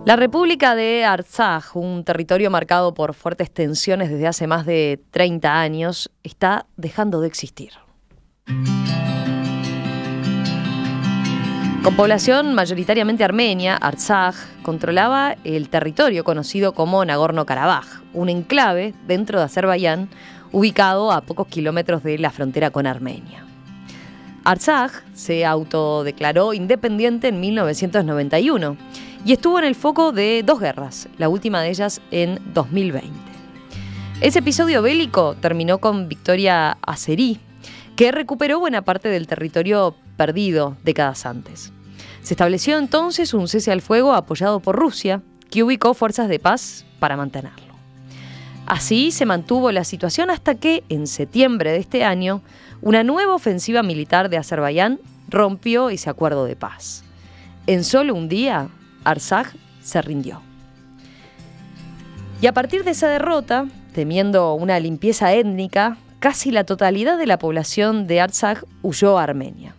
La República de Artsaj, un territorio marcado por fuertes tensiones desde hace más de 30 años, está dejando de existir. Con población mayoritariamente armenia, Artsaj controlaba el territorio conocido como Nagorno-Karabaj, un enclave dentro de Azerbaiyán, ubicado a pocos kilómetros de la frontera con Armenia. Artsaj se autodeclaró independiente en 1991 y estuvo en el foco de dos guerras, la última de ellas en 2020. Ese episodio bélico terminó con victoria azerí, que recuperó buena parte del territorio perdido décadas antes. Se estableció entonces un cese al fuego apoyado por Rusia, que ubicó fuerzas de paz para mantenerlo. Así se mantuvo la situación hasta que, en septiembre de este año, una nueva ofensiva militar de Azerbaiyán rompió ese acuerdo de paz. En solo un día, Artsaj se rindió. Y a partir de esa derrota, temiendo una limpieza étnica, casi la totalidad de la población de Artsaj huyó a Armenia.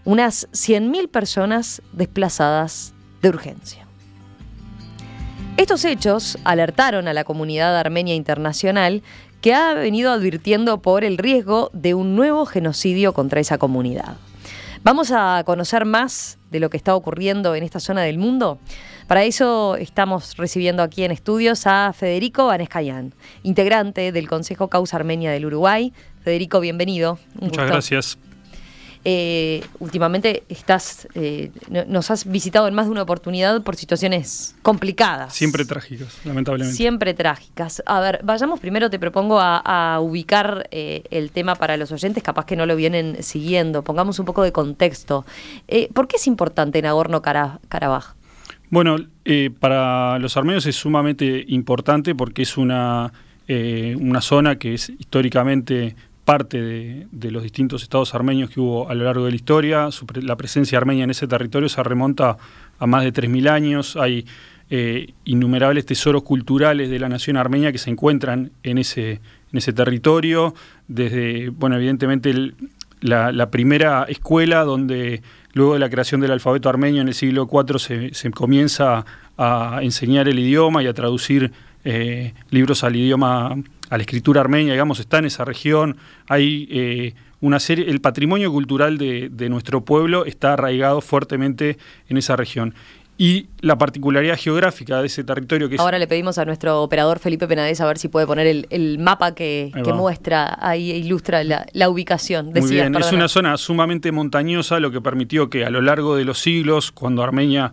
Unas 100.000 personas desplazadas de urgencia. Estos hechos alertaron a la comunidad armenia internacional, que ha venido advirtiendo por el riesgo de un nuevo genocidio contra esa comunidad. Vamos a conocer más de lo que está ocurriendo en esta zona del mundo. Para eso estamos recibiendo aquí en estudios a Federico Vaneskayán, integrante del Consejo Causa Armenia del Uruguay. Federico, bienvenido. Muchas gracias. Últimamente nos has visitado en más de una oportunidad por situaciones complicadas. Siempre trágicas, lamentablemente. Siempre trágicas. A ver, vayamos primero, te propongo a ubicar el tema para los oyentes, capaz que no lo vienen siguiendo. Pongamos un poco de contexto. ¿Por qué es importante Nagorno-Karabaj? Bueno, para los armenios es sumamente importante porque es una zona que es históricamente parte de los distintos estados armenios que hubo a lo largo de la historia. La presencia armenia en ese territorio se remonta a más de 3.000 años. Hay innumerables tesoros culturales de la nación armenia que se encuentran en ese territorio. Desde, bueno, evidentemente la primera escuela donde luego de la creación del alfabeto armenio en el siglo IV se comienza a enseñar el idioma y a traducir libros al idioma, a la escritura armenia, digamos, está en esa región. Hay una serie, el patrimonio cultural de nuestro pueblo está arraigado fuertemente en esa región. Y la particularidad geográfica de ese territorio que ahora le pedimos a nuestro operador Felipe Penades a ver si puede poner el mapa que muestra, ahí ilustra la ubicación. Muy bien, es una zona sumamente montañosa, lo que permitió que a lo largo de los siglos, cuando Armenia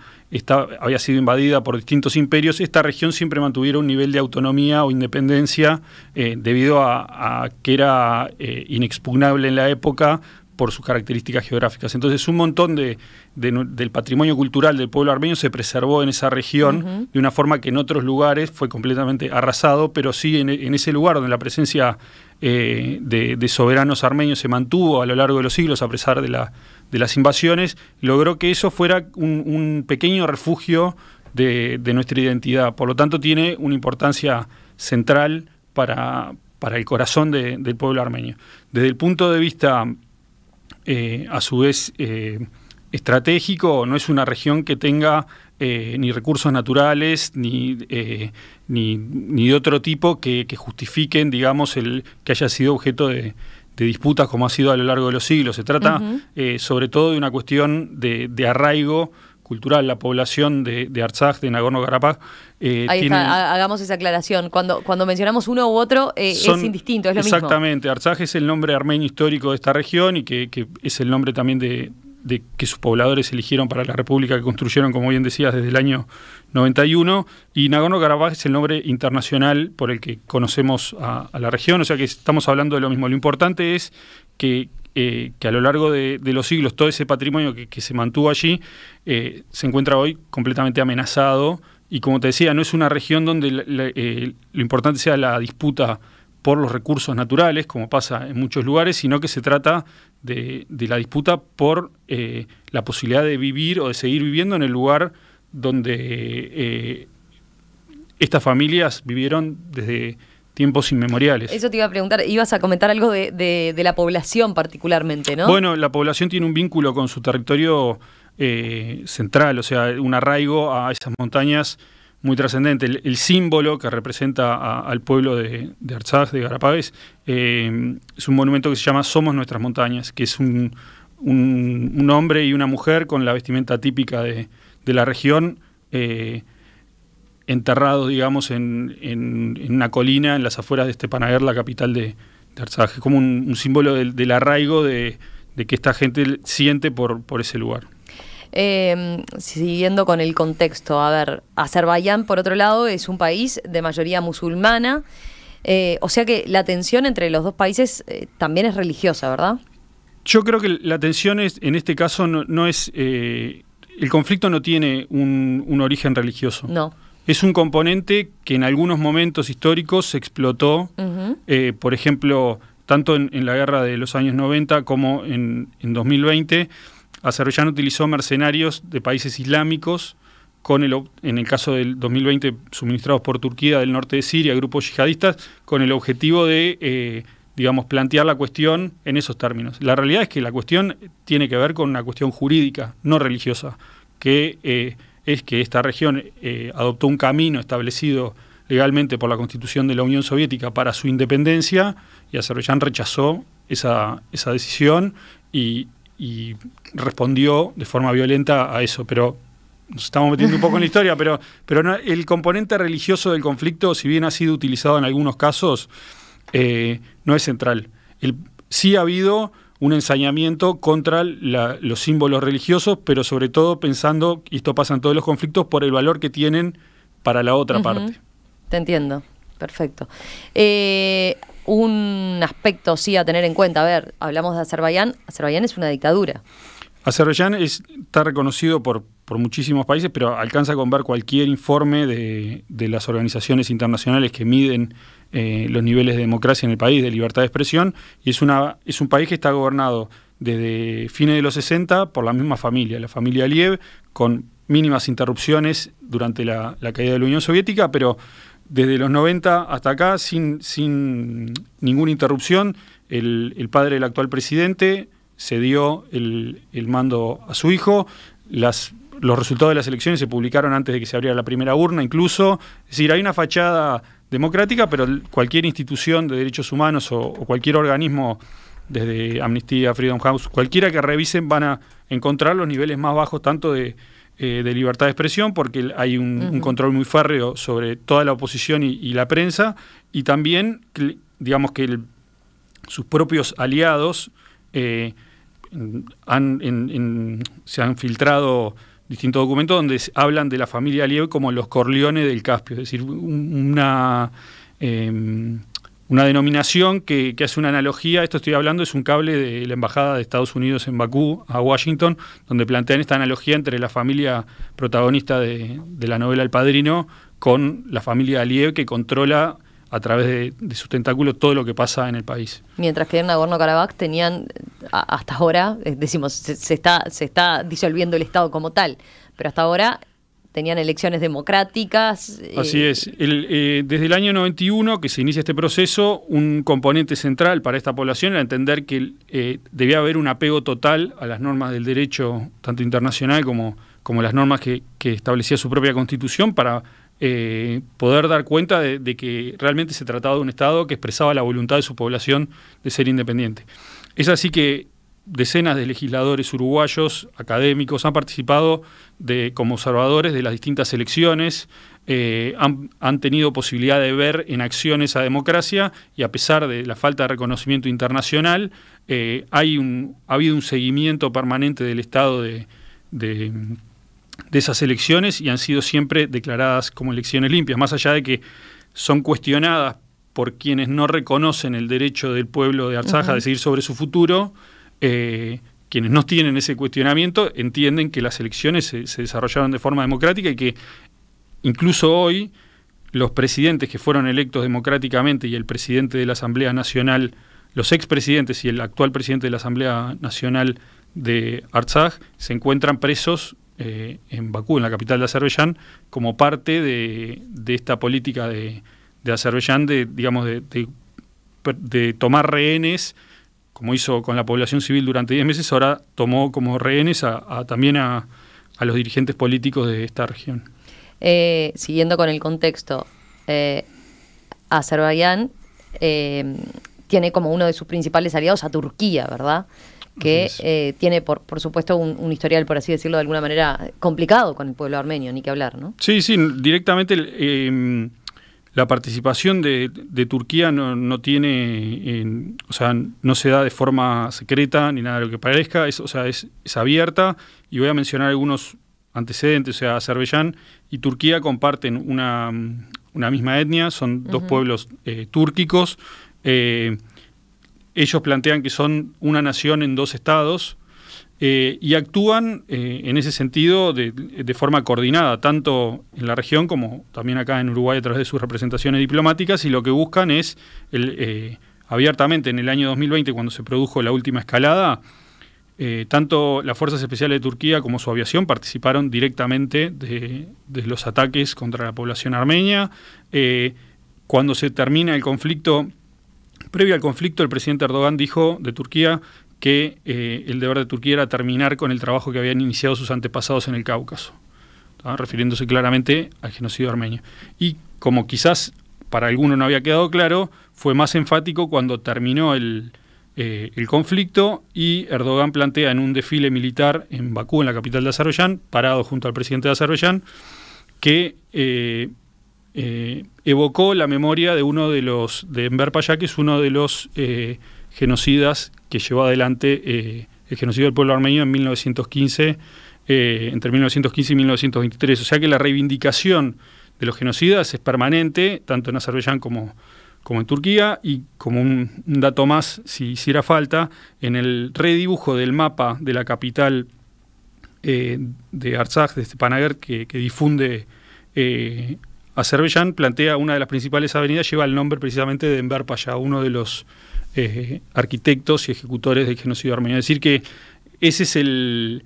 había sido invadida por distintos imperios, esta región siempre mantuviera un nivel de autonomía o independencia debido a que era inexpugnable en la época por sus características geográficas. Entonces un montón del patrimonio cultural del pueblo armenio se preservó en esa región de una forma que en otros lugares fue completamente arrasado, pero sí en ese lugar donde la presencia de soberanos armenios se mantuvo a lo largo de los siglos a pesar de las invasiones, logró que eso fuera un pequeño refugio de nuestra identidad. Por lo tanto tiene una importancia central para el corazón del pueblo armenio. Desde el punto de vista a su vez estratégico, no es una región que tenga ni recursos naturales ni de otro tipo que justifiquen, digamos, que haya sido objeto de disputas como ha sido a lo largo de los siglos. Se trata sobre todo de una cuestión de arraigo cultural. La población de Artsaj, de Nagorno-Karabaj, ahí está, hagamos esa aclaración. Cuando mencionamos uno u otro, es indistinto, es lo mismo. Exactamente, Artsaj es el nombre armenio histórico de esta región y que es el nombre también de que sus pobladores eligieron para la república que construyeron, como bien decías, desde el año 91, y Nagorno-Karabaj es el nombre internacional por el que conocemos a la región, o sea que estamos hablando de lo mismo. Lo importante es que a lo largo de los siglos todo ese patrimonio que se mantuvo allí se encuentra hoy completamente amenazado, y como te decía, no es una región donde lo importante sea la disputa por los recursos naturales, como pasa en muchos lugares, sino que se trata de la disputa por la posibilidad de vivir o de seguir viviendo en el lugar donde estas familias vivieron desde tiempos inmemoriales. Eso te iba a preguntar, ibas a comentar algo de la población particularmente, ¿no? Bueno, la población tiene un vínculo con su territorio central, o sea, un arraigo a esas montañas muy trascendente. El símbolo que representa al pueblo de Artsaj, de Garapagues, es un monumento que se llama Somos Nuestras Montañas, que es un hombre y una mujer con la vestimenta típica de la región, enterrados, digamos, en una colina en las afueras de Stepanakert, la capital de Artsaj. Es como un símbolo del arraigo de que esta gente siente por ese lugar. Siguiendo con el contexto, a ver, Azerbaiyán, por otro lado, es un país de mayoría musulmana, o sea que la tensión entre los dos países también es religiosa, ¿verdad? Yo creo que la tensión en este caso no es... el conflicto no tiene un origen religioso. No. Es un componente que en algunos momentos históricos se explotó, por ejemplo, tanto en la guerra de los años 90 como en 2020, Azerbaiyán utilizó mercenarios de países islámicos, en el caso del 2020 suministrados por Turquía del norte de Siria, grupos yihadistas, con el objetivo de, plantear la cuestión en esos términos. La realidad es que la cuestión tiene que ver con una cuestión jurídica, no religiosa, que es que esta región adoptó un camino establecido legalmente por la Constitución de la Unión Soviética para su independencia, y Azerbaiyán rechazó esa decisión y respondió de forma violenta a eso. Pero nos estamos metiendo un poco en la historia, pero no, el componente religioso del conflicto, si bien ha sido utilizado en algunos casos, no es central. Sí ha habido un ensañamiento contra los símbolos religiosos, pero sobre todo pensando, y esto pasa en todos los conflictos, por el valor que tienen para la otra parte. Te entiendo, perfecto. Un aspecto sí a tener en cuenta, a ver, hablamos de Azerbaiyán. Azerbaiyán es una dictadura. Azerbaiyán está reconocido por muchísimos países, pero alcanza con ver cualquier informe de las organizaciones internacionales que miden los niveles de democracia en el país, de libertad de expresión, y es un país que está gobernado desde fines de los 60 por la misma familia, la familia Aliyev, con mínimas interrupciones durante la caída de la Unión Soviética, pero desde los 90 hasta acá, sin ninguna interrupción. El padre del actual presidente cedió el mando a su hijo. Los resultados de las elecciones se publicaron antes de que se abriera la primera urna, incluso. Es decir, hay una fachada democrática, pero cualquier institución de derechos humanos o cualquier organismo, desde Amnistía, Freedom House, cualquiera que revisen, van a encontrar los niveles más bajos tanto de libertad de expresión, porque hay un control muy férreo sobre toda la oposición y la prensa, y también, digamos que sus propios aliados se han filtrado distintos documentos donde hablan de la familia Aliyev como los Corleone del Caspio, es decir, una denominación que hace una analogía. Esto estoy hablando, es un cable de la Embajada de Estados Unidos en Bakú a Washington, donde plantean esta analogía entre la familia protagonista de la novela El Padrino con la familia Aliyev, que controla a través de sus tentáculos todo lo que pasa en el país. Mientras que en Nagorno-Karabaj tenían, hasta ahora, decimos, se está disolviendo el Estado como tal, pero hasta ahora tenían elecciones democráticas. Así es. Desde el año 91 que se inicia este proceso, un componente central para esta población era entender que debía haber un apego total a las normas del derecho, tanto internacional como las normas que establecía su propia Constitución, para poder dar cuenta de que realmente se trataba de un Estado que expresaba la voluntad de su población de ser independiente. Es así que decenas de legisladores uruguayos, académicos, han participado como observadores de las distintas elecciones, han tenido posibilidad de ver en acción esa democracia, y a pesar de la falta de reconocimiento internacional, ha habido un seguimiento permanente del Estado de esas elecciones, y han sido siempre declaradas como elecciones limpias, más allá de que son cuestionadas por quienes no reconocen el derecho del pueblo de Artsaj a decidir sobre su futuro. Quienes no tienen ese cuestionamiento entienden que las elecciones se desarrollaron de forma democrática, y que incluso hoy los presidentes que fueron electos democráticamente y el presidente de la Asamblea Nacional, los expresidentes y el actual presidente de la Asamblea Nacional de Artsaj, se encuentran presos en Bakú, en la capital de Azerbaiyán, como parte de esta política de Azerbaiyán de tomar rehenes como hizo con la población civil durante 10 meses, ahora tomó como rehenes también a los dirigentes políticos de esta región. Siguiendo con el contexto, Azerbaiyán tiene como uno de sus principales aliados a Turquía, ¿verdad? Que tiene, por supuesto, un historial, por así decirlo, de alguna manera complicado con el pueblo armenio, ni que hablar, ¿no? Sí, directamente la participación de Turquía no tiene, o sea, no se da de forma secreta ni nada de lo que parezca, es abierta, y voy a mencionar algunos antecedentes. O sea, Azerbaiyán y Turquía comparten una misma etnia, son dos pueblos túrquicos. Ellos plantean que son una nación en dos estados, y actúan en ese sentido de forma coordinada, tanto en la región como también acá en Uruguay a través de sus representaciones diplomáticas, y lo que buscan es, abiertamente en el año 2020, cuando se produjo la última escalada, tanto las Fuerzas Especiales de Turquía como su aviación participaron directamente de los ataques contra la población armenia. Cuando se termina el conflicto, previo al conflicto, el presidente Erdogan dijo de Turquía que el deber de Turquía era terminar con el trabajo que habían iniciado sus antepasados en el Cáucaso, refiriéndose claramente al genocidio armenio. Y como quizás para alguno no había quedado claro, fue más enfático cuando terminó el conflicto y Erdogan plantea en un desfile militar en Bakú, en la capital de Azerbaiyán, parado junto al presidente de Azerbaiyán, que evocó la memoria de de Enver Pasha, que es uno de los genocidas que llevó adelante el genocidio del pueblo armenio en 1915, entre 1915 y 1923. O sea que la reivindicación de los genocidas es permanente, tanto en Azerbaiyán como en Turquía, y como un dato más, si hiciera falta, en el redibujo del mapa de la capital de Artsaj, de Stepanakert, que difunde Azerbaiyán, plantea una de las principales avenidas, lleva el nombre precisamente de Enver Pasha, uno de los arquitectos y ejecutores del genocidio armenio. Es decir que ese es el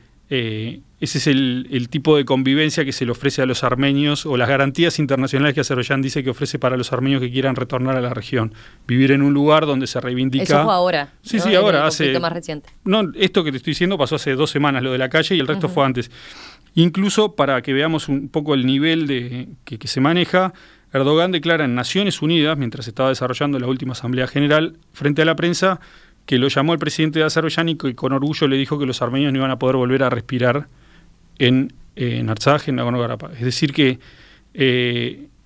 tipo de convivencia que se le ofrece a los armenios, o las garantías internacionales que Azerbaiyán dice que ofrece para los armenios que quieran retornar a la región. Vivir en un lugar donde se reivindica... Eso fue ahora. Sí, ¿no? sí, ahora, hace... más reciente. No, esto que te estoy diciendo pasó hace 2 semanas, lo de la calle, y el resto fue antes. Incluso, para que veamos un poco el nivel que se maneja, Erdogan declara en Naciones Unidas, mientras estaba desarrollando la última Asamblea General, frente a la prensa, que lo llamó el presidente de Azerbaiyán y que con orgullo le dijo que los armenios no iban a poder volver a respirar en Artsaj, en Nagorno-Karabaj. Es decir que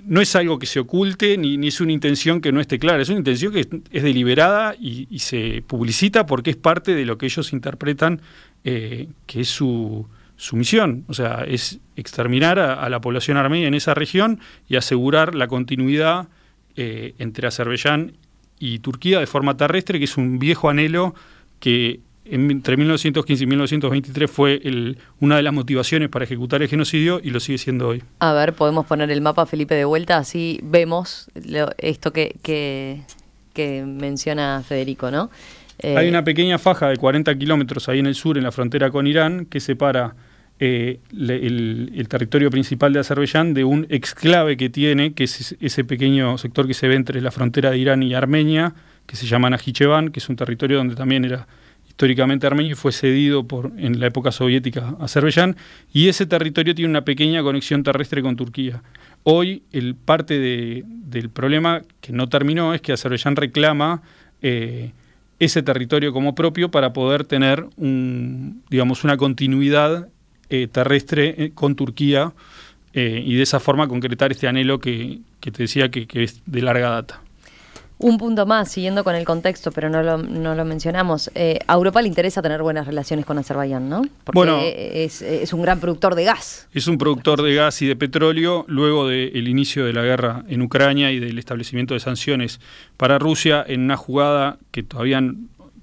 no es algo que se oculte, ni es una intención que no esté clara, es una intención que es deliberada y se publicita porque es parte de lo que ellos interpretan que es su misión. O sea, es exterminar a la población armenia en esa región y asegurar la continuidad entre Azerbaiyán y Turquía de forma terrestre, que es un viejo anhelo que entre 1915 y 1923 fue una de las motivaciones para ejecutar el genocidio, y lo sigue siendo hoy. A ver, podemos poner el mapa, Felipe, de vuelta, así vemos esto que menciona Federico, ¿no? Hay una pequeña faja de 40 kilómetros ahí en el sur, en la frontera con Irán, que separa el territorio principal de Azerbaiyán de un exclave que tiene, que es ese pequeño sector que se ve entre la frontera de Irán y Armenia, que se llama Najicheván, que es un territorio donde también era históricamente armenio y fue cedido en la época soviética a Azerbaiyán, y ese territorio tiene una pequeña conexión terrestre con Turquía. Hoy parte del problema que no terminó es que Azerbaiyán reclama ese territorio como propio para poder tener una continuidad terrestre con Turquía, y de esa forma concretar este anhelo que te decía que es de larga data. Un punto más, siguiendo con el contexto, pero no lo mencionamos. A Europa le interesa tener buenas relaciones con Azerbaiyán, ¿no? Porque es un gran productor de gas. Es un productor de gas y de petróleo. Luego del inicio de la guerra en Ucrania y del establecimiento de sanciones para Rusia, en una jugada que todavía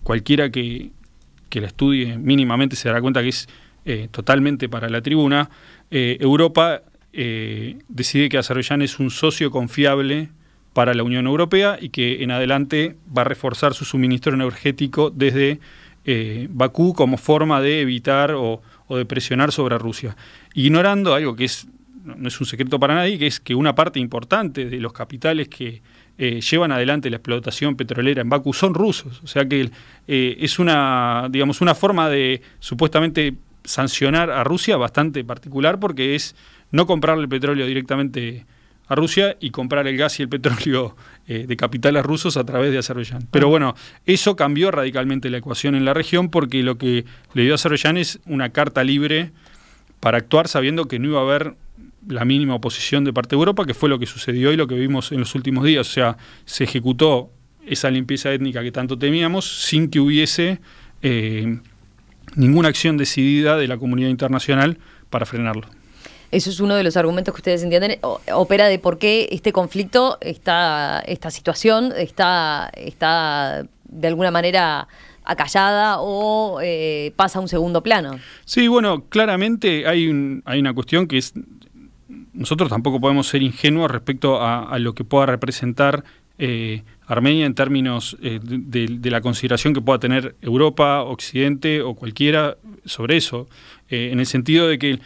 cualquiera que la estudie mínimamente se dará cuenta que es totalmente para la tribuna, Europa decide que Azerbaiyán es un socio confiable para la Unión Europea y que en adelante va a reforzar su suministro energético desde Bakú como forma de evitar o de presionar sobre Rusia. Ignorando algo que no es un secreto para nadie, que es que una parte importante de los capitales que llevan adelante la explotación petrolera en Bakú son rusos. O sea que es una forma de supuestamente sancionar a Rusia bastante particular, porque es no comprarle el petróleo directamente a Rusia y comprar el gas y el petróleo de capitales rusos a través de Azerbaiyán. Pero bueno, eso cambió radicalmente la ecuación en la región, porque lo que le dio a Azerbaiyán es una carta libre para actuar, sabiendo que no iba a haber la mínima oposición de parte de Europa, que fue lo que sucedió y lo que vimos en los últimos días. O sea, se ejecutó esa limpieza étnica que tanto temíamos sin que hubiese ninguna acción decidida de la comunidad internacional para frenarlo. Eso es uno de los argumentos que ustedes entienden, opera de por qué este conflicto, esta situación está de alguna manera acallada o pasa a un segundo plano. Sí, bueno, claramente hay una cuestión que es, nosotros tampoco podemos ser ingenuos respecto a lo que pueda representar Armenia en términos de la consideración que pueda tener Europa, Occidente o cualquiera sobre eso, en el sentido de que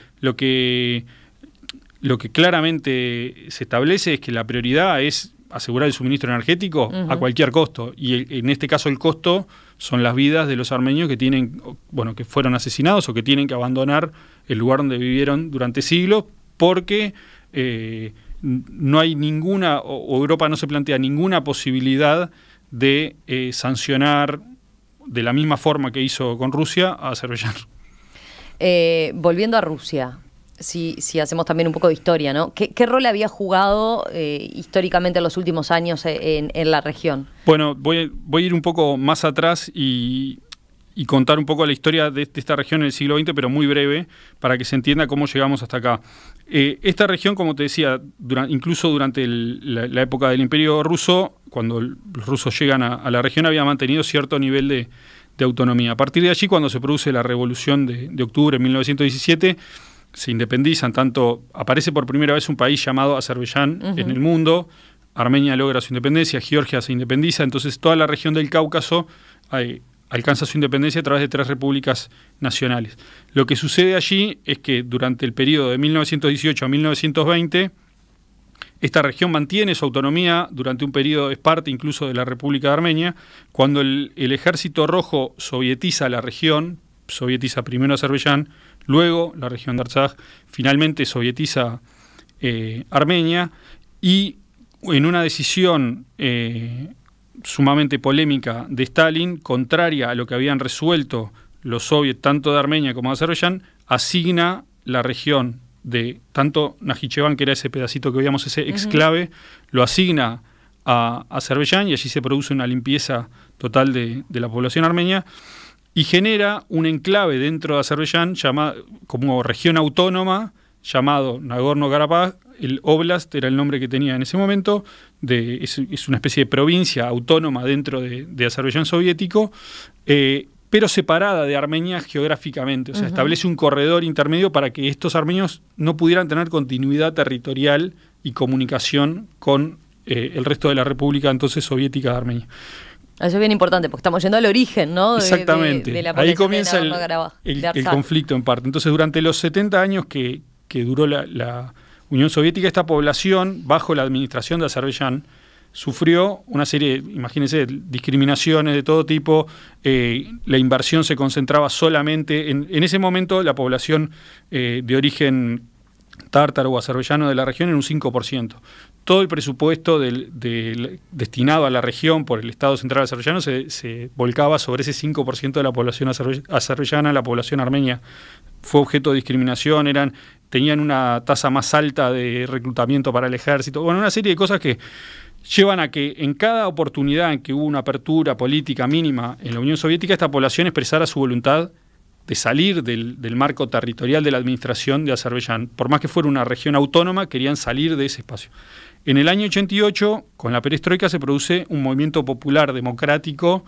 lo que claramente se establece es que la prioridad es asegurar el suministro energético a cualquier costo, y en este caso el costo son las vidas de los armenios que fueron asesinados o que tienen que abandonar el lugar donde vivieron durante siglos, porque no hay ninguna, o Europa no se plantea ninguna posibilidad de sancionar de la misma forma que hizo con Rusia a Azerbaiyán. Volviendo a Rusia, si hacemos también un poco de historia, ¿no? ¿Qué rol había jugado históricamente en los últimos años en la región? Bueno, voy a ir un poco más atrás y contar un poco la historia de esta región en el siglo XX, pero muy breve, para que se entienda cómo llegamos hasta acá. Esta región, como te decía, incluso durante la época del Imperio Ruso, cuando los rusos llegan a la región, había mantenido cierto nivel de autonomía. A partir de allí, cuando se produce la Revolución de Octubre de 1917, se independizan, aparece por primera vez un país llamado Azerbaiyán en el mundo, Armenia logra su independencia, Georgia se independiza, entonces toda la región del Cáucaso alcanza su independencia a través de 3 repúblicas nacionales. Lo que sucede allí es que durante el periodo de 1918 a 1920, esta región mantiene su autonomía durante un periodo, es parte incluso de la República de Armenia. Cuando el Ejército Rojo sovietiza la región, sovietiza primero Azerbaiyán, luego la región de Artsaj, finalmente sovietiza Armenia, y en una decisión sumamente polémica de Stalin, contraria a lo que habían resuelto los soviets tanto de Armenia como de Azerbaiyán, asigna la región de tanto Najicheván, que era ese pedacito que veíamos, ese exclave, lo asigna a Azerbaiyán, y allí se produce una limpieza total de la población armenia, y genera un enclave dentro de Azerbaiyán como región autónoma llamado Nagorno-Karabaj. El Oblast era el nombre que tenía en ese momento, es una especie de provincia autónoma dentro de Azerbaiyán soviético, pero separada de Armenia geográficamente. O sea, establece un corredor intermedio para que estos armenios no pudieran tener continuidad territorial y comunicación con el resto de la República entonces soviética de Armenia. Eso es bien importante, porque estamos yendo al origen, ¿no? Exactamente. De la ahí comienza el conflicto en parte. Entonces, durante los 70 años que duró la Unión Soviética, esta población, bajo la administración de Azerbaiyán, sufrió una serie, imagínense, discriminaciones de todo tipo. La inversión se concentraba solamente en ese momento. La población de origen tártaro o azerbaiyano de la región era un 5%. Todo el presupuesto destinado a la región por el Estado Central azerbaiyano se volcaba sobre ese 5% de la población azerbaiyana. La población armenia fue objeto de discriminación, tenían una tasa más alta de reclutamiento para el ejército. Bueno, una serie de cosas que llevan a que en cada oportunidad en que hubo una apertura política mínima en la Unión Soviética, esta población expresara su voluntad de salir del marco territorial de la administración de Azerbaiyán. Por más que fuera una región autónoma, querían salir de ese espacio. En el año 88, con la perestroika, se produce un movimiento popular democrático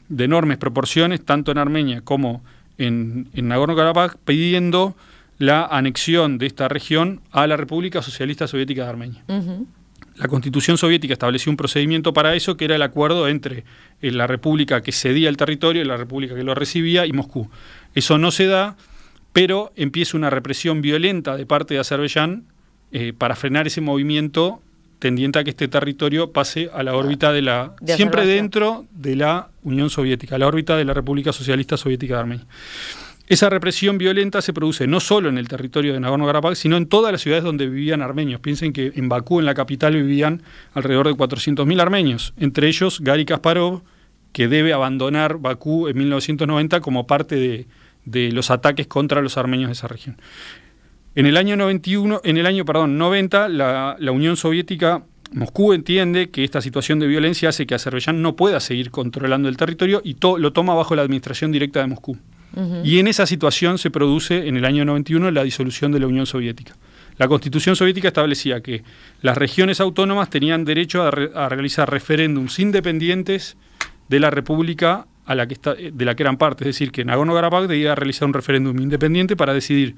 de enormes proporciones, tanto en Armenia como en Nagorno-Karabaj, pidiendo la anexión de esta región a la República Socialista Soviética de Armenia. La Constitución soviética estableció un procedimiento para eso, que era el acuerdo entre la república que cedía el territorio y la república que lo recibía y Moscú. Eso no se da, pero empieza una represión violenta de parte de Azerbaiyán para frenar ese movimiento tendiente a que este territorio pase a la órbita de siempre Azerbaiyán. dentro de la Unión Soviética, la órbita de la República Socialista Soviética de Armenia. Esa represión violenta se produce no solo en el territorio de Nagorno-Karabaj, sino en todas las ciudades donde vivían armenios. Piensen que en Bakú, en la capital, vivían alrededor de 400.000 armenios, entre ellos Gary Kasparov, que debe abandonar Bakú en 1990 como parte de los ataques contra los armenios de esa región. En el año 90, la Unión Soviética, Moscú, entiende que esta situación de violencia hace que Azerbaiyán no pueda seguir controlando el territorio y lo toma bajo la administración directa de Moscú. Y en esa situación se produce en el año 91 la disolución de la Unión Soviética. La Constitución soviética establecía que las regiones autónomas tenían derecho a realizar referéndums independientes de la república de la que eran parte. Es decir, que Nagorno-Karabaj debía realizar un referéndum independiente para decidir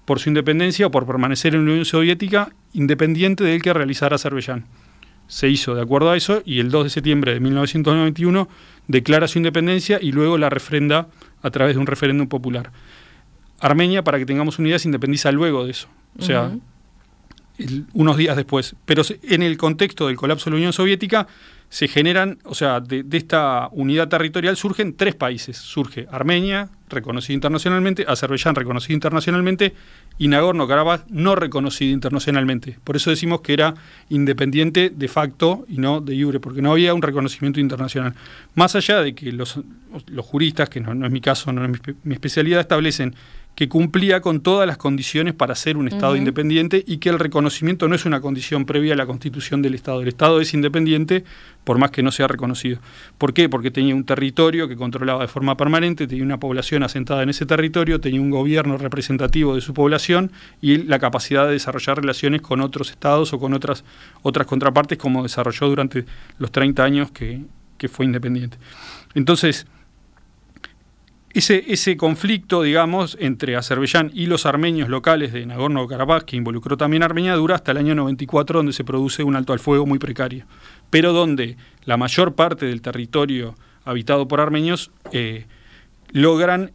por su independencia o por permanecer en la Unión Soviética, independiente del que realizara Azerbaiyán. Se hizo de acuerdo a eso y el 2 de septiembre de 1991 declara su independencia y luego la refrenda a través de un referéndum popular. Armenia, para que tengamos una idea, se independiza luego de eso, o sea, unos días después. Pero en el contexto del colapso de la Unión Soviética se generan, o sea, de esta unidad territorial surgen 3 países. Surge Armenia, reconocida internacionalmente, Azerbaiyán, reconocida internacionalmente, y Nagorno-Karabaj, no reconocida internacionalmente. Por eso decimos que era independiente de facto y no de iure, porque no había un reconocimiento internacional. Más allá de que los juristas, que no es mi caso, no es mi especialidad, establecen que cumplía con todas las condiciones para ser un Estado independiente y que el reconocimiento no es una condición previa a la constitución del Estado. El Estado es independiente por más que no sea reconocido. ¿Por qué? Porque tenía un territorio que controlaba de forma permanente, tenía una población asentada en ese territorio, tenía un gobierno representativo de su población y la capacidad de desarrollar relaciones con otros estados o con otras contrapartes, como desarrolló durante los 30 años que fue independiente. Entonces, ese conflicto, digamos, entre Azerbaiyán y los armenios locales de Nagorno-Karabaj, que involucró también a Armenia, dura hasta el año 94, donde se produce un alto al fuego muy precario, pero donde la mayor parte del territorio habitado por armenios logran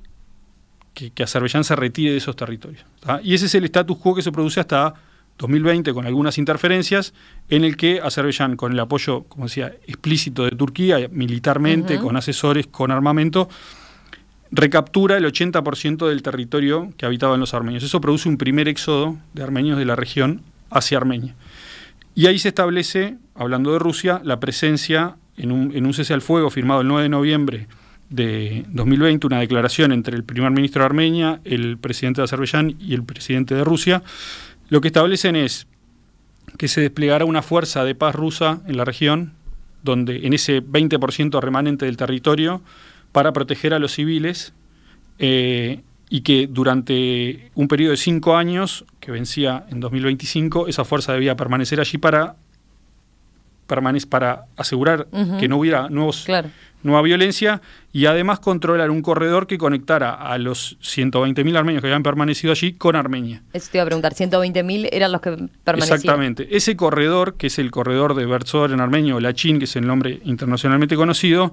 que Azerbaiyán se retire de esos territorios, ¿tá? Y ese es el status quo que se produce hasta 2020, con algunas interferencias, en el que Azerbaiyán, con el apoyo, como decía, explícito de Turquía, militarmente, con asesores, con armamento, recaptura el 80% del territorio que habitaban los armenios. Eso produce un primer éxodo de armenios de la región hacia Armenia. Y ahí se establece, hablando de Rusia, la presencia en un cese al fuego firmado el 9 de noviembre de 2020, una declaración entre el primer ministro de Armenia, el presidente de Azerbaiyán y el presidente de Rusia. Lo que establecen es que se desplegará una fuerza de paz rusa en la región, donde en ese 20% remanente del territorio, para proteger a los civiles, y que durante un periodo de 5 años, que vencía en 2025, esa fuerza debía permanecer allí para asegurar que no hubiera nueva violencia, y además controlar un corredor que conectara a los 120.000 armenios que habían permanecido allí con Armenia. Eso te iba a preguntar, 120.000 eran los que permanecían. Exactamente. Ese corredor, que es el corredor de Bersor en armenio, o Lachin, que es el nombre internacionalmente conocido,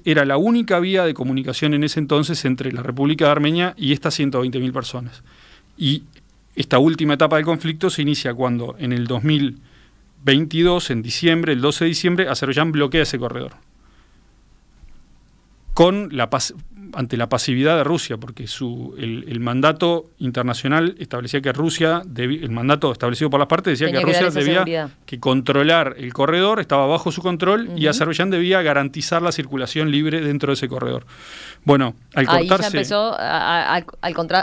era la única vía de comunicación en ese entonces entre la República de Armenia y estas 120.000 personas. Y esta última etapa del conflicto se inicia cuando en el 2022, en diciembre, el 12 de diciembre, Azerbaiyán bloquea ese corredor. Ante la pasividad de Rusia, porque el mandato internacional establecía que Rusia, el mandato establecido por las partes decía que Rusia debía controlar el corredor, estaba bajo su control, y Azerbaiyán debía garantizar la circulación libre dentro de ese corredor. Bueno, al cortarse... Ahí ya empezó,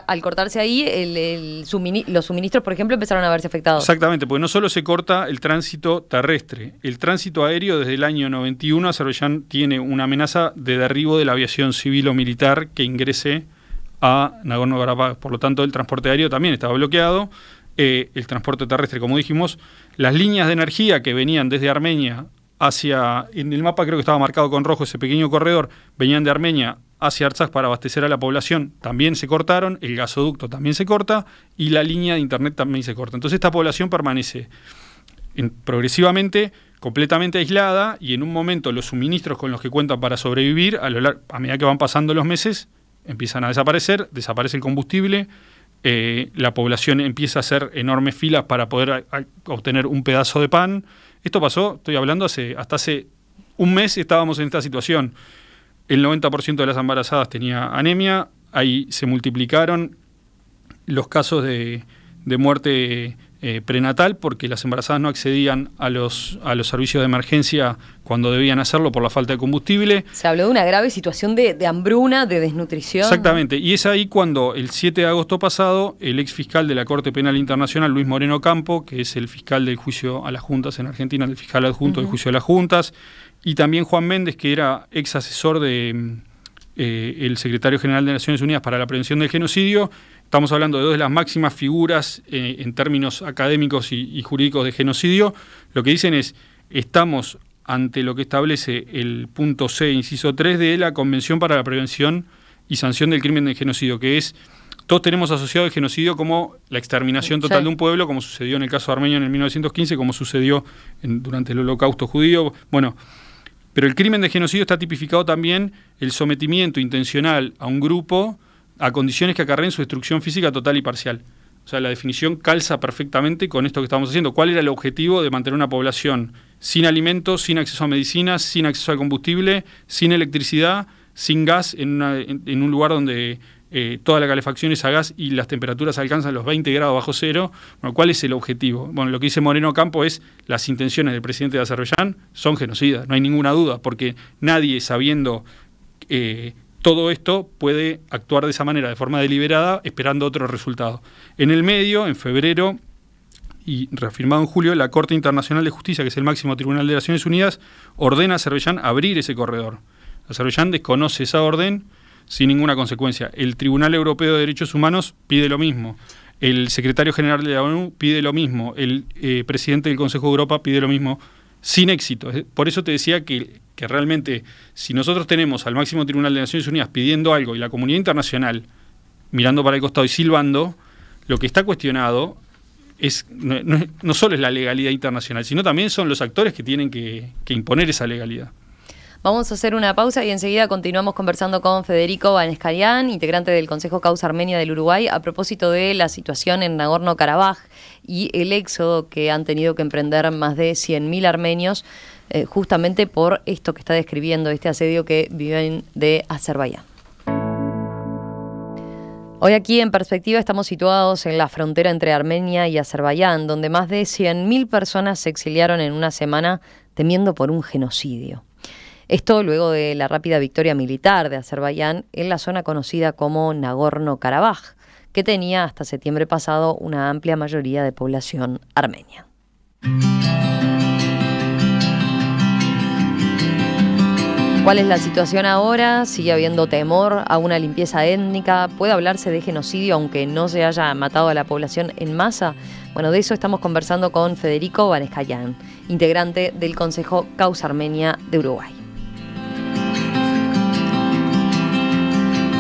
al cortarse ahí, los suministros, por ejemplo, empezaron a verse afectados. Exactamente, porque no solo se corta el tránsito terrestre, el tránsito aéreo desde el año 91, Azerbaiyán tiene una amenaza de derribo de la aviación civil o militar que ingrese a Nagorno-Karabaj. Por lo tanto, el transporte aéreo también estaba bloqueado, el transporte terrestre, como dijimos, las líneas de energía que venían desde Armenia en el mapa creo que estaba marcado con rojo ese pequeño corredor, venían de Armenia hacia Artsaj para abastecer a la población, también se cortaron, el gasoducto también se corta y la línea de internet también se corta. Entonces esta población permanece progresivamente completamente aislada, y en un momento los suministros con los que cuentan para sobrevivir, a medida que van pasando los meses, empiezan a desaparecer, desaparece el combustible, la población empieza a hacer enormes filas para poder obtener un pedazo de pan, Esto pasó, estoy hablando, hasta hace un mes estábamos en esta situación. El 90% de las embarazadas tenía anemia, ahí se multiplicaron los casos de muerte prenatal porque las embarazadas no accedían a los servicios de emergencia cuando debían hacerlo por la falta de combustible. Se habló de una grave situación de hambruna, de desnutrición. Exactamente, y es ahí cuando el 7 de agosto pasado el ex fiscal de la Corte Penal Internacional, Luis Moreno Campo, que es el fiscal del juicio a las juntas en Argentina, el fiscal adjunto del juicio a las juntas, y también Juan Méndez, que era ex asesor de el secretario general de Naciones Unidas para la prevención del genocidio. Estamos hablando de dos de las máximas figuras en términos académicos y jurídicos de genocidio. Lo que dicen es, estamos ante lo que establece el punto C, inciso 3 de la Convención para la Prevención y Sanción del Crimen de Genocidio, que es, todos tenemos asociado el genocidio como la exterminación total de un pueblo, como sucedió en el caso de Armenia en el 1915, como sucedió durante el Holocausto judío. Bueno, pero el crimen de genocidio está tipificado también el sometimiento intencional a un grupo a condiciones que acarreen su destrucción física total y parcial. O sea, la definición calza perfectamente con esto que estamos haciendo. ¿Cuál era el objetivo de mantener una población sin alimentos, sin acceso a medicinas, sin acceso al combustible, sin electricidad, sin gas, en un lugar donde toda la calefacción es a gas y las temperaturas alcanzan los 20 grados bajo cero? Bueno, ¿cuál es el objetivo? Bueno, lo que dice Moreno Campo es las intenciones del presidente de Azerbaiyán son genocidas, no hay ninguna duda, porque nadie sabiendo todo esto puede actuar de esa manera, de forma deliberada, esperando otro resultado. En el medio, en febrero, y reafirmado en julio, la Corte Internacional de Justicia, que es el máximo tribunal de Naciones Unidas, ordena a Azerbaiyán abrir ese corredor. Azerbaiyán desconoce esa orden sin ninguna consecuencia. El Tribunal Europeo de Derechos Humanos pide lo mismo. El secretario general de la ONU pide lo mismo. El presidente del Consejo de Europa pide lo mismo, sin éxito. Por eso te decía que realmente, si nosotros tenemos al máximo tribunal de Naciones Unidas pidiendo algo y la comunidad internacional mirando para el costado y silbando, lo que está cuestionado no solo es la legalidad internacional, sino también son los actores que tienen que imponer esa legalidad. Vamos a hacer una pausa y enseguida continuamos conversando con Federico Vaneskarian, integrante del Consejo Causa Armenia del Uruguay, a propósito de la situación en Nagorno-Karabaj y el éxodo que han tenido que emprender más de 100.000 armenios, justamente por esto que está describiendo, este asedio que viven de Azerbaiyán. Hoy aquí en Perspectiva estamos situados en la frontera entre Armenia y Azerbaiyán, donde más de 100.000 personas se exiliaron en una semana temiendo por un genocidio. Esto luego de la rápida victoria militar de Azerbaiyán en la zona conocida como Nagorno-Karabaj, que tenía hasta septiembre pasado una amplia mayoría de población armenia. ¿Cuál es la situación ahora? ¿Sigue habiendo temor a una limpieza étnica? ¿Puede hablarse de genocidio aunque no se haya matado a la población en masa? Bueno, de eso estamos conversando con Federico Vaneskarian, integrante del Consejo Causa Armenia de Uruguay.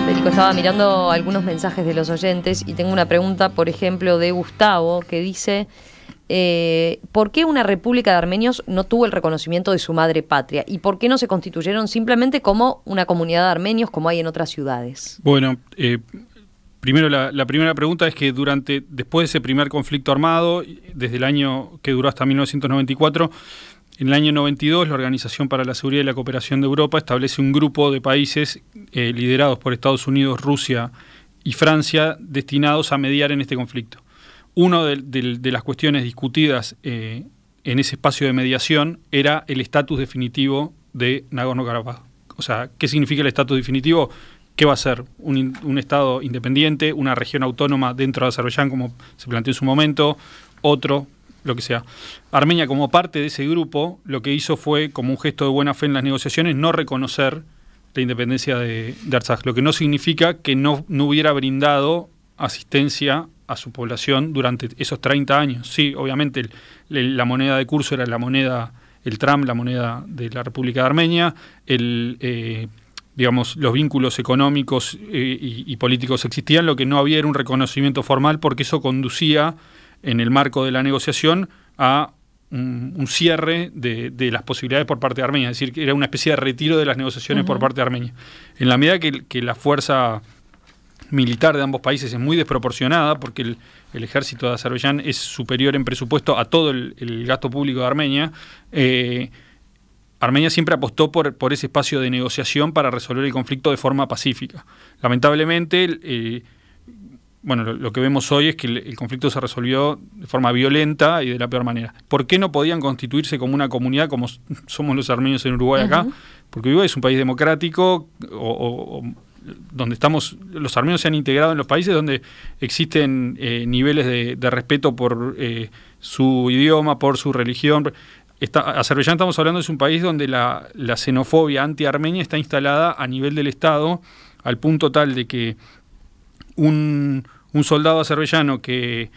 Federico, estaba mirando algunos mensajes de los oyentes y tengo una pregunta, por ejemplo, de Gustavo, que dice: ¿por qué una república de armenios no tuvo el reconocimiento de su madre patria? ¿Y por qué no se constituyeron simplemente como una comunidad de armenios como hay en otras ciudades? Bueno, primero la primera pregunta es que después de ese primer conflicto armado, desde el año que duró hasta 1994, en el año 92 la Organización para la Seguridad y la Cooperación de Europa establece un grupo de países liderados por Estados Unidos, Rusia y Francia destinados a mediar en este conflicto. Una de las cuestiones discutidas en ese espacio de mediación era el estatus definitivo de Nagorno-Karabaj. O sea, ¿qué significa el estatus definitivo? ¿Qué va a ser? ¿Un Estado independiente? ¿Una región autónoma dentro de Azerbaiyán, como se planteó en su momento? ¿Otro? Lo que sea. Armenia, como parte de ese grupo, lo que hizo fue, como un gesto de buena fe en las negociaciones, no reconocer la independencia de Artsaj, lo que no significa que no hubiera brindado asistencia a su población durante esos 30 años. Sí, obviamente la moneda de curso era la moneda, el TRAM, la moneda de la República de Armenia, los vínculos económicos y políticos existían, lo que no había era un reconocimiento formal, porque eso conducía, en el marco de la negociación, a un cierre de las posibilidades por parte de Armenia, es decir, que era una especie de retiro de las negociaciones por parte de Armenia. En la medida que la fuerza militar de ambos países es muy desproporcionada, porque el ejército de Azerbaiyán es superior en presupuesto a todo el gasto público de Armenia. Armenia siempre apostó por ese espacio de negociación para resolver el conflicto de forma pacífica. Lamentablemente, lo que vemos hoy es que el conflicto se resolvió de forma violenta y de la peor manera. ¿Por qué no podían constituirse como una comunidad como somos los armenios en Uruguay acá? Porque Uruguay es un país democrático, donde los armenios se han integrado en los países donde existen niveles de respeto por su idioma, por su religión. Azerbaiyán, estamos hablando, es un país donde la xenofobia anti-armenia está instalada a nivel del Estado, al punto tal de que un soldado azerbaiyano que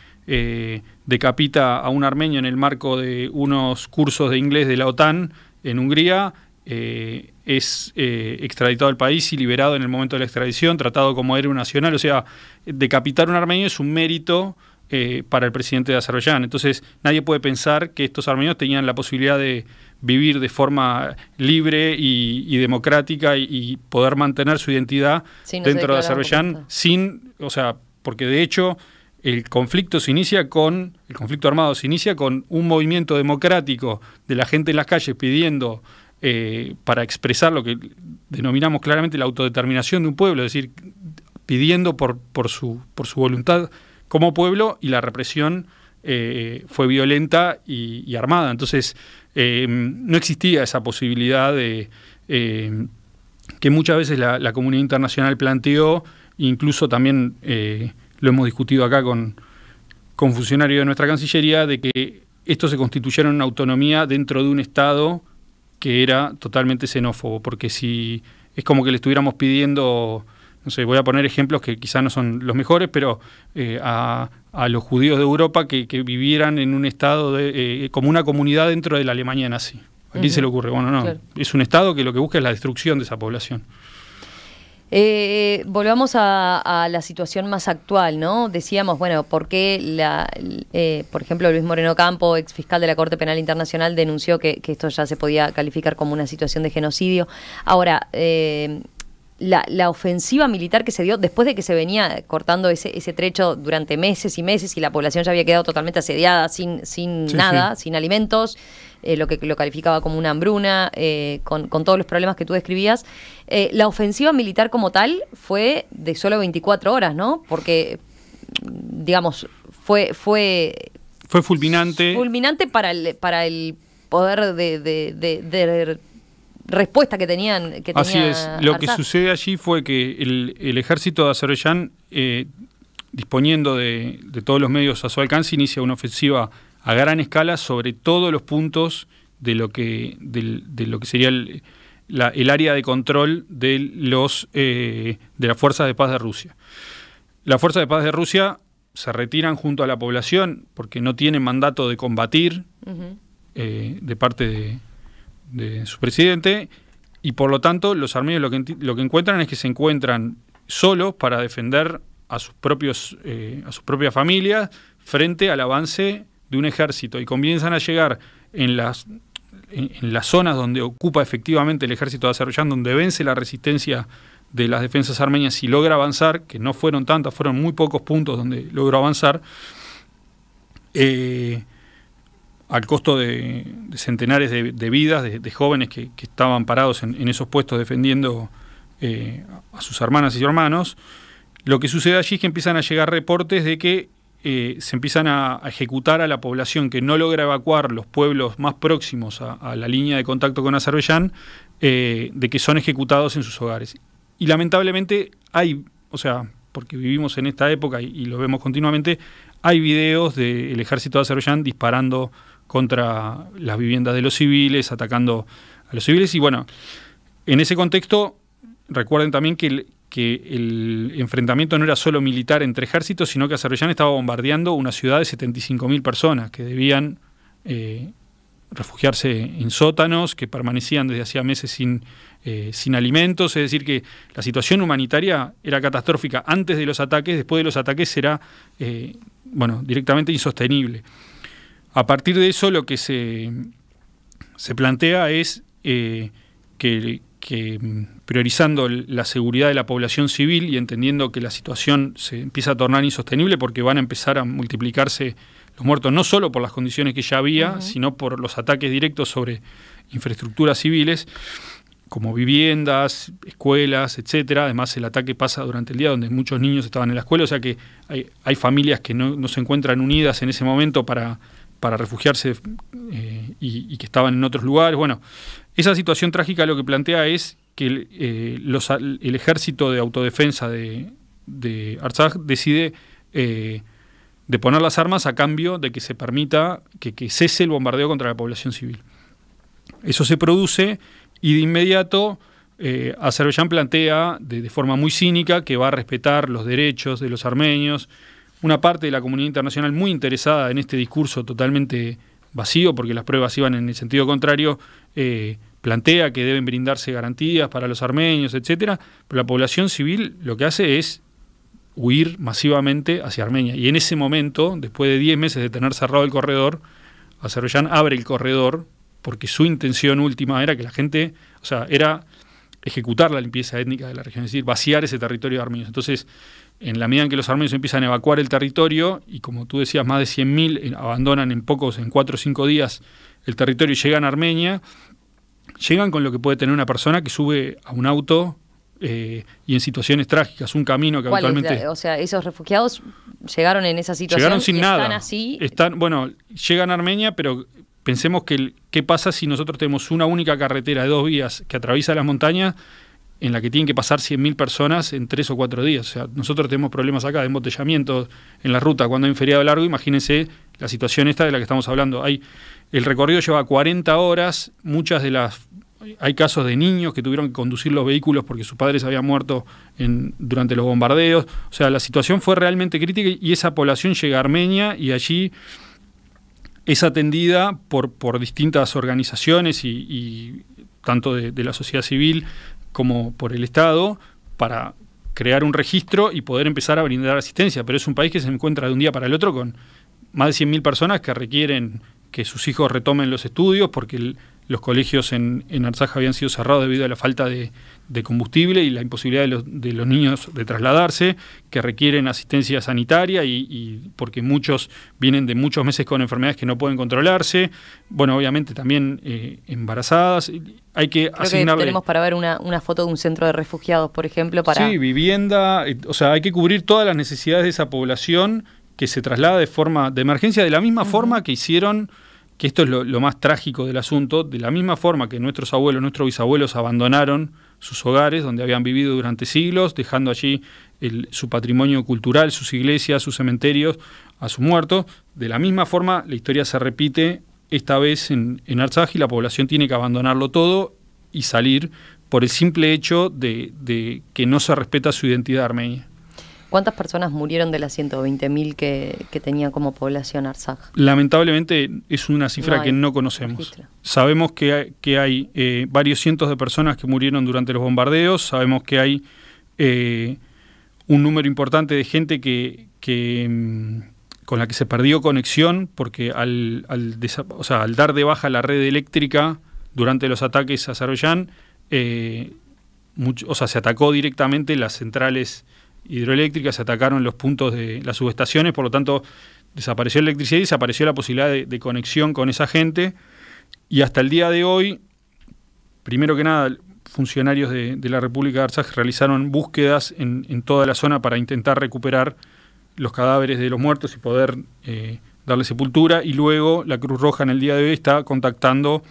decapita a un armenio en el marco de unos cursos de inglés de la OTAN en Hungría es extraditado al país y liberado en el momento de la extradición, tratado como héroe nacional. O sea, decapitar a un armenio es un mérito para el presidente de Azerbaiyán. Entonces, nadie puede pensar que estos armenios tenían la posibilidad de vivir de forma libre y democrática y poder mantener su identidad dentro de Azerbaiyán porque de hecho el conflicto armado se inicia con un movimiento democrático de la gente en las calles pidiendo para expresar lo que denominamos claramente la autodeterminación de un pueblo, es decir, pidiendo por su voluntad como pueblo, y la represión fue violenta y armada. Entonces no existía esa posibilidad de que muchas veces la comunidad internacional planteó, incluso también lo hemos discutido acá con funcionarios de nuestra Cancillería, de que esto se constituyera en una autonomía dentro de un Estado que era totalmente xenófobo, porque si es como que le estuviéramos pidiendo, no sé, voy a poner ejemplos que quizás no son los mejores, pero a los judíos de Europa que vivieran en un Estado como una comunidad dentro de la Alemania nazi. ¿A quién se le ocurre? Bueno, no, claro. Es un Estado que lo que busca es la destrucción de esa población. Volvamos a la situación más actual, ¿no? Decíamos, bueno, ¿por qué por ejemplo, Luis Moreno Campo, ex fiscal de la Corte Penal Internacional, denunció que esto ya se podía calificar como una situación de genocidio? Ahora, la ofensiva militar que se dio después de que se venía cortando ese trecho durante meses y meses y la población ya había quedado totalmente asediada, sin nada, sin alimentos, lo que lo calificaba como una hambruna, con todos los problemas que tú describías. La ofensiva militar como tal fue de solo 24 horas, ¿no? Porque, digamos, fue fulminante. Fulminante para el poder de respuesta que tenían. Así es. Lo que sucede allí fue que el ejército de Azerbaiyán, disponiendo de todos los medios a su alcance, inicia una ofensiva a gran escala sobre todos los puntos de lo que sería el área de control de las fuerzas de paz de Rusia. Las fuerzas de paz de Rusia se retiran junto a la población porque no tienen mandato de combatir de parte de su presidente, y por lo tanto los armenios lo que encuentran es que se encuentran solos para defender a sus propias familias frente al avance de un ejército, y comienzan a llegar en las zonas donde ocupa efectivamente el ejército de Azerbaiyán, donde vence la resistencia de las defensas armenias y logra avanzar, que no fueron tantas, fueron muy pocos puntos donde logró avanzar, al costo de centenares de vidas de jóvenes que estaban parados en esos puestos defendiendo a sus hermanas y hermanos. Lo que sucede allí es que empiezan a llegar reportes de que se empiezan a ejecutar a la población que no logra evacuar los pueblos más próximos a la línea de contacto con Azerbaiyán, de que son ejecutados en sus hogares. Y lamentablemente porque vivimos en esta época y lo vemos continuamente, hay videos del ejército de Azerbaiyán disparando contra las viviendas de los civiles, atacando a los civiles. Y bueno, en ese contexto, recuerden también que el enfrentamiento no era solo militar entre ejércitos, sino que Azerbaiyán estaba bombardeando una ciudad de 75.000 personas que debían refugiarse en sótanos, que permanecían desde hacía meses sin alimentos. Es decir, que la situación humanitaria era catastrófica antes de los ataques. Después de los ataques era directamente insostenible. A partir de eso, lo que se plantea es que priorizando la seguridad de la población civil y entendiendo que la situación se empieza a tornar insostenible porque van a empezar a multiplicarse los muertos, no solo por las condiciones que ya había, sino por los ataques directos sobre infraestructuras civiles, como viviendas, escuelas, etcétera. Además, el ataque pasa durante el día donde muchos niños estaban en la escuela, o sea que hay familias que no se encuentran unidas en ese momento para refugiarse y que estaban en otros lugares. Bueno, esa situación trágica lo que plantea es que el ejército de autodefensa de Artsaj decide de poner las armas a cambio de que se permita que cese el bombardeo contra la población civil. Eso se produce y de inmediato Azerbaiyán plantea de forma muy cínica que va a respetar los derechos de los armenios. Una parte de la comunidad internacional muy interesada en este discurso totalmente vacío, porque las pruebas iban en el sentido contrario, plantea que deben brindarse garantías para los armenios, etcétera, pero la población civil lo que hace es huir masivamente hacia Armenia. Y en ese momento, después de 10 meses de tener cerrado el corredor, Azerbaiyán abre el corredor porque su intención última era que la gente, o sea, era ejecutar la limpieza étnica de la región, es decir, vaciar ese territorio de armenios. Entonces, en la medida en que los armenios empiezan a evacuar el territorio, y como tú decías, más de 100.000 abandonan en 4 o 5 días el territorio y llegan a Armenia, llegan con lo que puede tener una persona que sube a un auto y en situaciones trágicas, un camino que habitualmente... O sea, esos refugiados llegaron en esa situación. Llegaron sin nada. Están así. Bueno, llegan a Armenia, pero pensemos que qué pasa si nosotros tenemos una única carretera de 2 vías que atraviesa las montañas en la que tienen que pasar 100.000 personas en 3 o 4 días. O sea, nosotros tenemos problemas acá de embotellamiento en la ruta cuando hay un feriado largo. Imagínense la situación esta de la que estamos hablando. El recorrido lleva 40 horas, hay casos de niños que tuvieron que conducir los vehículos porque sus padres habían muerto durante los bombardeos. O sea, la situación fue realmente crítica y esa población llega a Armenia y allí es atendida por distintas organizaciones y tanto de la sociedad civil como por el Estado para crear un registro y poder empezar a brindar asistencia. Pero es un país que se encuentra de un día para el otro con más de 100.000 personas que requieren que sus hijos retomen los estudios porque los colegios en Artsaj habían sido cerrados debido a la falta de combustible y la imposibilidad de los niños de trasladarse, que requieren asistencia sanitaria y porque muchos vienen de muchos meses con enfermedades que no pueden controlarse. Bueno, obviamente también embarazadas. Hay que asignarle... tenemos para ver una foto de un centro de refugiados, por ejemplo, Sí, vivienda, o sea, hay que cubrir todas las necesidades de esa población que se traslada de forma de emergencia, de la misma forma que hicieron, que esto es lo más trágico del asunto, de la misma forma que nuestros abuelos, nuestros bisabuelos abandonaron sus hogares donde habían vivido durante siglos, dejando allí su patrimonio cultural, sus iglesias, sus cementerios, a sus muertos. De la misma forma, la historia se repite esta vez en Artsaj y la población tiene que abandonarlo todo y salir por el simple hecho de que no se respeta su identidad armenia. ¿Cuántas personas murieron de las 120.000 que tenía como población Artsaj? Lamentablemente es una cifra que no conocemos. Registro. Sabemos que hay varios cientos de personas que murieron durante los bombardeos, sabemos que hay un número importante de gente con la que se perdió conexión porque al dar de baja la red eléctrica durante los ataques a Azerbaiyán, se atacó directamente las centrales hidroeléctricas, se atacaron los puntos de las subestaciones, por lo tanto desapareció la electricidad y desapareció la posibilidad de conexión con esa gente. Y hasta el día de hoy, primero que nada, funcionarios de la República de Artsaj realizaron búsquedas en toda la zona para intentar recuperar los cadáveres de los muertos y poder darle sepultura, y luego la Cruz Roja en el día de hoy está contactando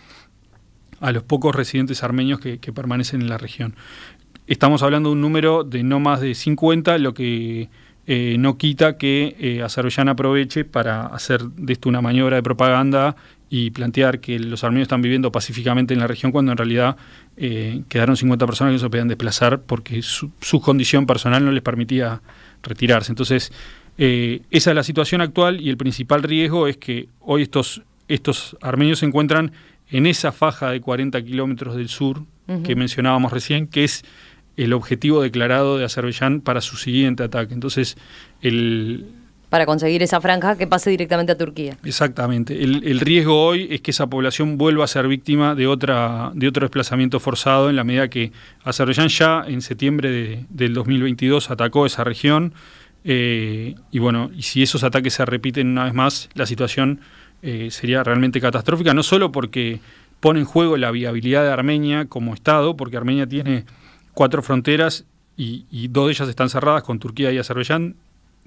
a los pocos residentes armenios que permanecen en la región. Estamos hablando de un número de no más de 50, lo que no quita que Azerbaiyán aproveche para hacer de esto una maniobra de propaganda y plantear que los armenios están viviendo pacíficamente en la región cuando en realidad quedaron 50 personas que no se podían desplazar porque su condición personal no les permitía retirarse. Entonces, esa es la situación actual y el principal riesgo es que hoy estos armenios se encuentran en esa faja de 40 kilómetros del sur que mencionábamos recién, que es el objetivo declarado de Azerbaiyán para su siguiente ataque. Entonces, para conseguir esa franja que pase directamente a Turquía. Exactamente. El riesgo hoy es que esa población vuelva a ser víctima de otro desplazamiento forzado, en la medida que Azerbaiyán ya en septiembre del 2022 atacó esa región, y si esos ataques se repiten una vez más, la situación sería realmente catastrófica, no solo porque pone en juego la viabilidad de Armenia como Estado, porque Armenia tiene 4 fronteras y 2 de ellas están cerradas con Turquía y Azerbaiyán.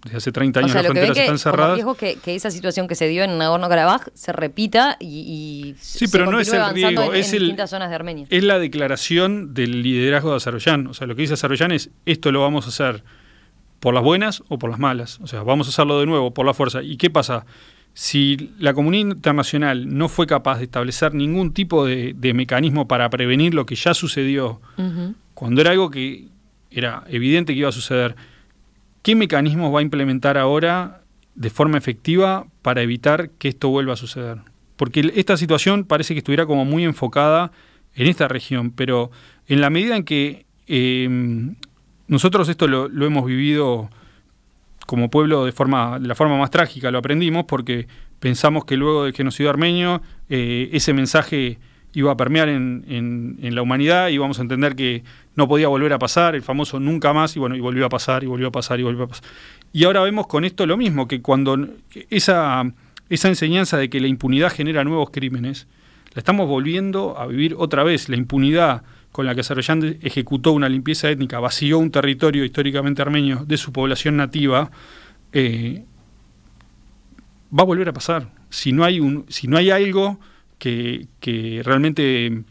Desde hace 30 años las fronteras están cerradas. Como riesgo que esa situación que se dio en Nagorno-Karabaj se repita y sí, pero no es el riesgo, en distintas zonas de Armenia. Es la declaración del liderazgo de Azerbaiyán. O sea, lo que dice Azerbaiyán es: esto lo vamos a hacer por las buenas o por las malas. O sea, vamos a hacerlo de nuevo por la fuerza. ¿Y qué pasa? Si la comunidad internacional no fue capaz de establecer ningún tipo de mecanismo para prevenir lo que ya sucedió, cuando era algo que era evidente que iba a suceder, ¿qué mecanismos va a implementar ahora de forma efectiva para evitar que esto vuelva a suceder? Porque esta situación parece que estuviera como muy enfocada en esta región, pero en la medida en que nosotros esto lo hemos vivido como pueblo de la forma más trágica, lo aprendimos porque pensamos que luego del genocidio armenio ese mensaje iba a permear en la humanidad y íbamos a entender que no podía volver a pasar, el famoso nunca más, y volvió a pasar, y volvió a pasar, y volvió a pasar. Y ahora vemos con esto lo mismo, que cuando esa enseñanza de que la impunidad genera nuevos crímenes, la estamos volviendo a vivir otra vez. La impunidad con la que Azerbaiyán ejecutó una limpieza étnica, vació un territorio históricamente armenio de su población nativa, va a volver a pasar. Si no hay algo que realmente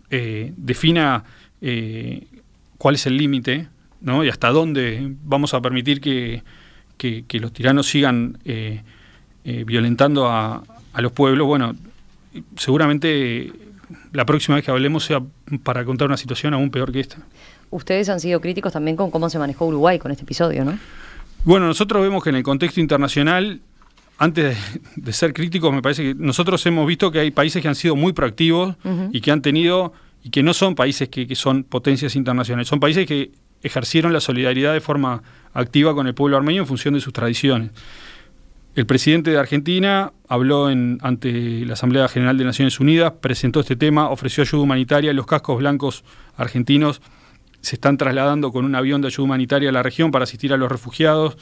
defina cuál es el límite, ¿no? Y hasta dónde vamos a permitir que los tiranos sigan violentando a los pueblos, seguramente la próxima vez que hablemos sea para contar una situación aún peor que esta. Ustedes han sido críticos también con cómo se manejó Uruguay con este episodio, ¿no? Bueno, nosotros vemos que en el contexto internacional, antes de ser críticos, me parece que nosotros hemos visto que hay países que han sido muy proactivos y que han tenido, y que no son países que son potencias internacionales, son países que ejercieron la solidaridad de forma activa con el pueblo armenio en función de sus tradiciones. El presidente de Argentina habló ante la Asamblea General de Naciones Unidas, presentó este tema, ofreció ayuda humanitaria. Los cascos blancos argentinos se están trasladando con un avión de ayuda humanitaria a la región para asistir a los refugiados.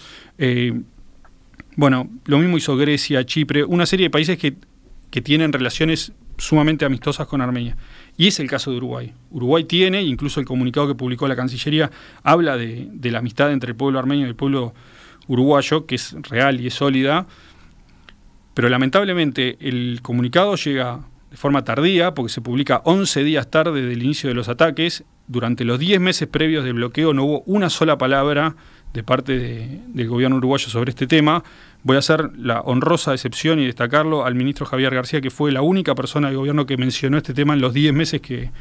Lo mismo hizo Grecia, Chipre, una serie de países que tienen relaciones sumamente amistosas con Armenia. Y es el caso de Uruguay. Uruguay tiene, incluso el comunicado que publicó la Cancillería, habla de la amistad entre el pueblo armenio y el pueblo uruguayo, que es real y es sólida, pero lamentablemente el comunicado llega de forma tardía, porque se publica 11 días tarde del inicio de los ataques. Durante los 10 meses previos del bloqueo no hubo una sola palabra de parte del gobierno uruguayo sobre este tema. Voy a hacer la honrosa excepción y destacarlo al ministro Javier García, que fue la única persona del gobierno que mencionó este tema en los 10 meses que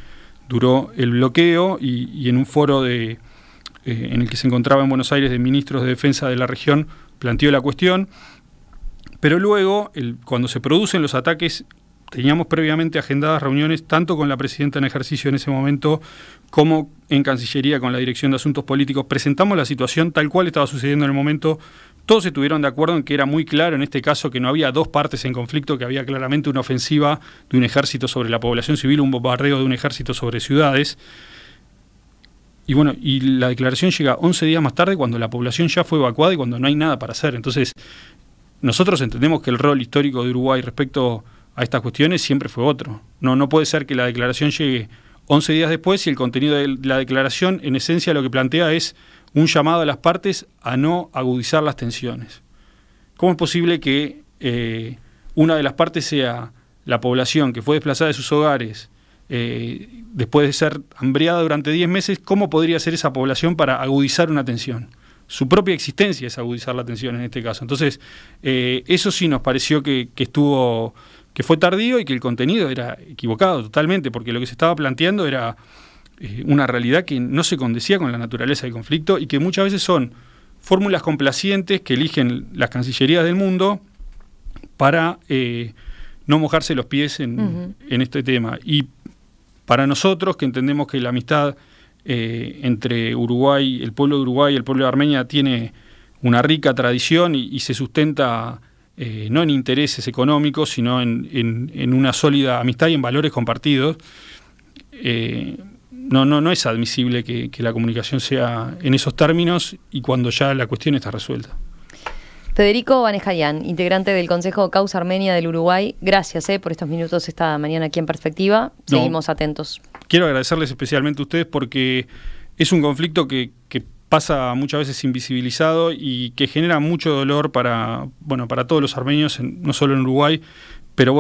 duró el bloqueo, y en un foro en el que se encontraba en Buenos Aires de ministros de defensa de la región, planteó la cuestión. Pero luego, cuando se producen los ataques, teníamos previamente agendadas reuniones tanto con la presidenta en ejercicio en ese momento como en Cancillería con la Dirección de Asuntos Políticos. Presentamos la situación tal cual estaba sucediendo en el momento. Todos estuvieron de acuerdo en que era muy claro en este caso que no había dos partes en conflicto, que había claramente una ofensiva de un ejército sobre la población civil, un bombardeo de un ejército sobre ciudades. Y la declaración llega 11 días más tarde, cuando la población ya fue evacuada y cuando no hay nada para hacer. Entonces, nosotros entendemos que el rol histórico de Uruguay respecto a estas cuestiones siempre fue otro. No puede ser que la declaración llegue 11 días después y el contenido de la declaración, en esencia, lo que plantea es un llamado a las partes a no agudizar las tensiones. ¿Cómo es posible que una de las partes sea la población que fue desplazada de sus hogares después de ser hambreada durante 10 meses? ¿Cómo podría ser esa población para agudizar una tensión? Su propia existencia es agudizar la tensión en este caso. Entonces, eso sí nos pareció que fue tardío y que el contenido era equivocado totalmente, porque lo que se estaba planteando era una realidad que no se condecía con la naturaleza del conflicto y que muchas veces son fórmulas complacientes que eligen las cancillerías del mundo para no mojarse los pies en este tema. Y para nosotros, que entendemos que la amistad entre Uruguay, el pueblo de Uruguay y el pueblo de Armenia tiene una rica tradición y se sustenta no en intereses económicos, sino en una sólida amistad y en valores compartidos. No es admisible que la comunicación sea en esos términos y cuando ya la cuestión está resuelta. Federico Vanejayán, integrante del Consejo Causa Armenia del Uruguay, gracias por estos minutos esta mañana aquí en Perspectiva. Seguimos atentos. Quiero agradecerles especialmente a ustedes porque es un conflicto que pasa muchas veces invisibilizado y que genera mucho dolor para todos los armenios, no solo en Uruguay, pero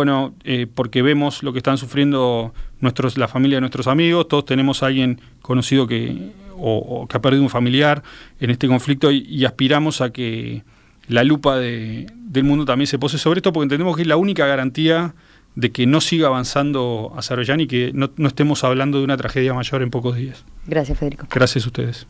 porque vemos lo que están sufriendo la familia de nuestros amigos. Todos tenemos a alguien conocido que ha perdido un familiar en este conflicto y aspiramos a que la lupa del mundo también se pose sobre esto, porque entendemos que es la única garantía de que no siga avanzando Azerbaiyán y que no estemos hablando de una tragedia mayor en pocos días. Gracias, Federico. Gracias a ustedes.